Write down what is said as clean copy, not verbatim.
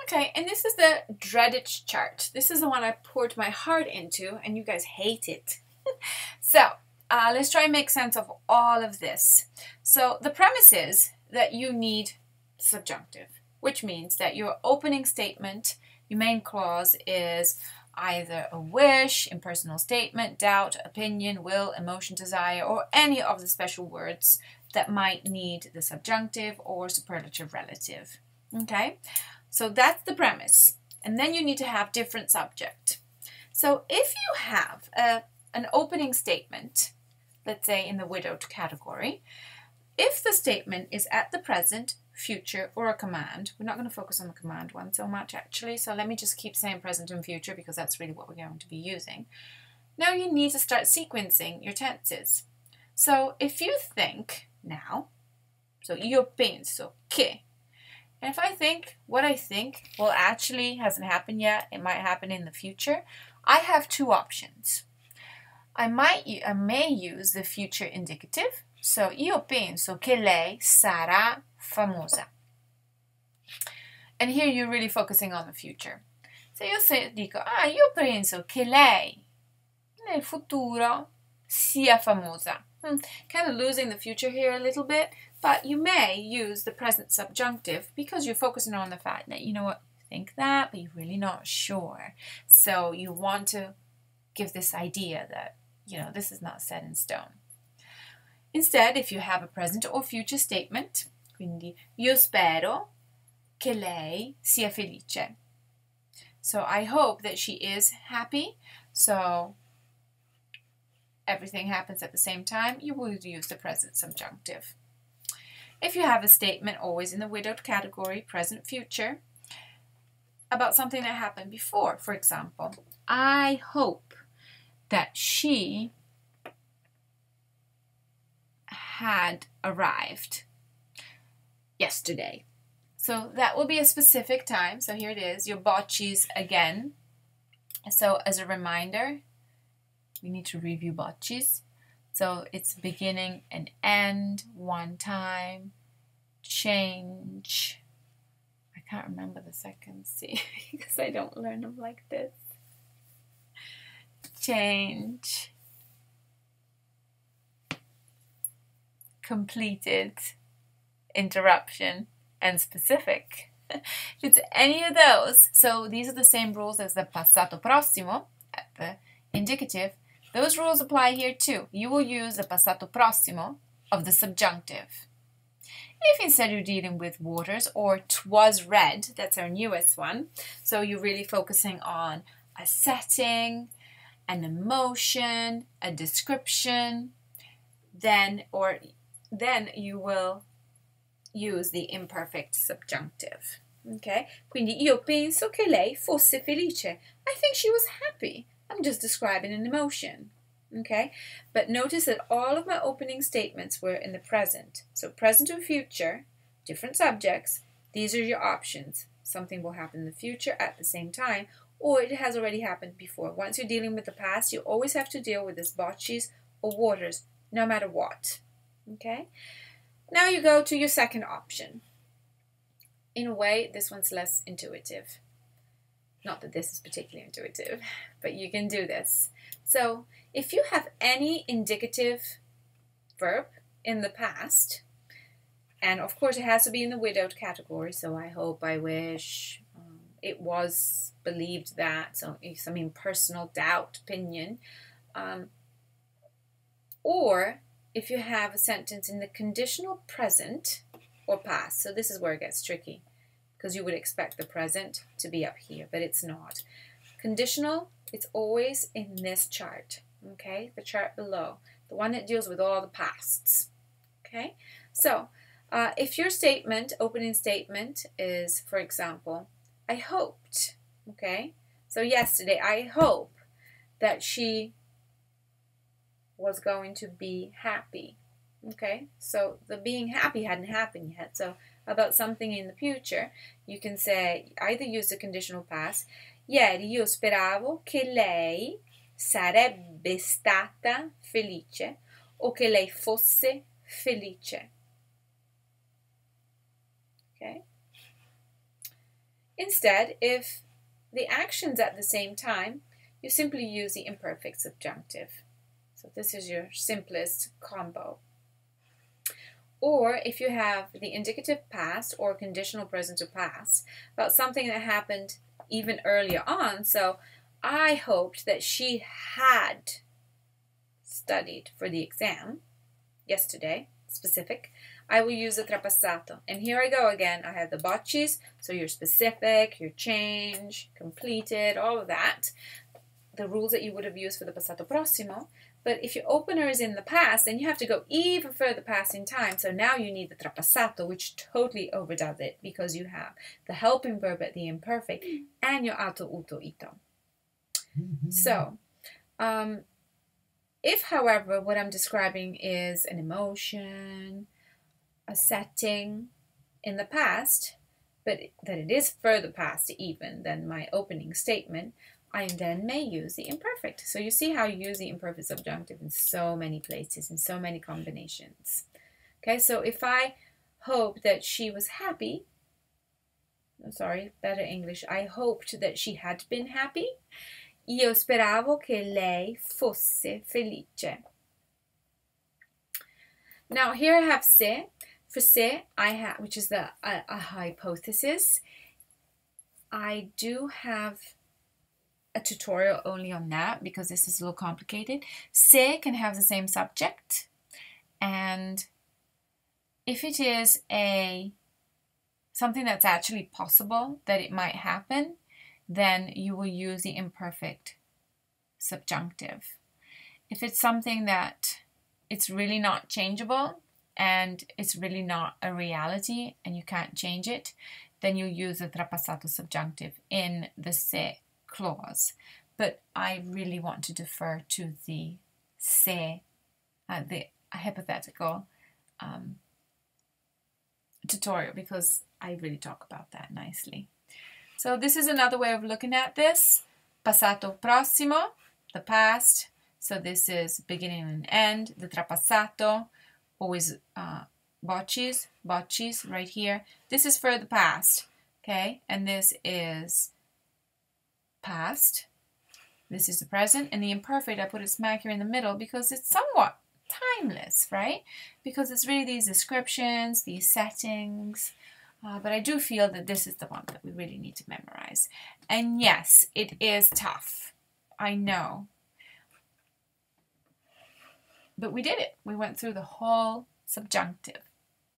Okay, and this is the dreaded chart. This is the one I poured my heart into, and you guys hate it. So, let's try and make sense of all of this. So, the premise is that you need subjunctive, which means that your opening statement, your main clause is either a wish, impersonal statement, doubt, opinion, will, emotion, desire, or any of the special words that might need the subjunctive or superlative relative. Okay, so that's the premise. And then you need to have different subject. So if you have an opening statement, let's say in the widowed category, if the statement is at the present, future, or a command, we're not going to focus on the command one so much actually, so let me just keep saying present and future because that's really what we're going to be using. Now you need to start sequencing your tenses. So if you think now, so io penso che, and if I think what I think, well actually hasn't happened yet, it might happen in the future, I have two options. I may use the future indicative, so io penso che lei sarà famosa. And here you're really focusing on the future. So io dico, io penso che lei nel futuro sia famosa. Kind of losing the future here a little bit, but you may use the present subjunctive because you're focusing on the fact that, you know what, you think that, but you're really not sure. So you want to give this idea that, you know, this is not set in stone. Instead, if you have a present or future statement, quindi io spero che lei sia felice. So I hope that she is happy. So everything happens at the same time, you will use the present subjunctive. If you have a statement always in the widowed category, present, future, about something that happened before, for example, I hope that she had arrived yesterday. So that will be a specific time. So here it is, your bocces again. So as a reminder, we need to review bocces. So it's beginning and end, one time, change. I can't remember the second C because I don't learn them like this. Change, completed, interruption, and specific. If it's any of those, so these are the same rules as the passato prossimo at the indicative. Those rules apply here too. You will use the passato prossimo of the subjunctive. If instead you're dealing with waters or 'twas red, that's our newest one, so you're really focusing on a setting, an emotion, a description, then you will use the imperfect subjunctive. Okay? Quindi io penso che lei fosse felice. I think she was happy. I'm just describing an emotion. Okay? But notice that all of my opening statements were in the present. So present and future, different subjects, these are your options. Something will happen in the future at the same time, or it has already happened before. Once you're dealing with the past, you always have to deal with this bocces or waters, no matter what. Okay? Now you go to your second option. In a way, this one's less intuitive. Not that this is particularly intuitive, but you can do this. So, if you have any indicative verb in the past, and of course it has to be in the widowed category, so I hope, I wish, it was, believed that, so some impersonal doubt, opinion, or if you have a sentence in the conditional present or past. So this is where it gets tricky, because you would expect the present to be up here, but it's not. Conditional, it's always in this chart, okay? The chart below, the one that deals with all the pasts, okay? So, if your statement, opening statement is, for example, I hoped, okay? So yesterday, I hope that she was going to be happy, okay? So the being happy hadn't happened yet. So about something in the future, you can say, either use the conditional past, ieri io speravo che lei sarebbe stata felice o che lei fosse felice. Okay? Instead, if the action's at the same time, you simply use the imperfect subjunctive. So this is your simplest combo. Or if you have the indicative past or conditional present to past about something that happened even earlier on. So I hoped that she had studied for the exam yesterday, specific. I will use the trapassato. And here I go again. I have the boccis, so your specific, your change, completed, all of that. The rules that you would have used for the passato prossimo. But if your opener is in the past, then you have to go even further past in time. So now you need the trapassato, which totally overdoes it because you have the helping verb at the imperfect and your atto, utto, ito. So, if, however, what I'm describing is an emotion, a setting in the past, but that it is further past even than my opening statement, I then may use the imperfect. So you see how you use the imperfect subjunctive in so many places, in so many combinations. Okay, so if I hope that she was happy, better English, I hoped that she had been happy. Io speravo che lei fosse felice. Now here I have se. For se, I have, which is a hypothesis. I do have a tutorial only on that because this is a little complicated. Se can have the same subject, and if it is something that's actually possible that it might happen, then you will use the imperfect subjunctive. If it's something that it's really not changeable and it's really not a reality and you can't change it, then you use the trapassato subjunctive in the se clause. But I really want to defer to the se, the hypothetical tutorial, because I really talk about that nicely. So this is another way of looking at this. Passato prossimo, the past. So this is beginning and end. The trapassato, always boccis right here. This is for the past, okay? And this is past. This is the present. And the imperfect, I put it smack here in the middle because it's somewhat timeless, right? Because it's really these descriptions, these settings. But I do feel that this is the one that we really need to memorize. And yes, it is tough. I know. But we did it. We went through the whole subjunctive.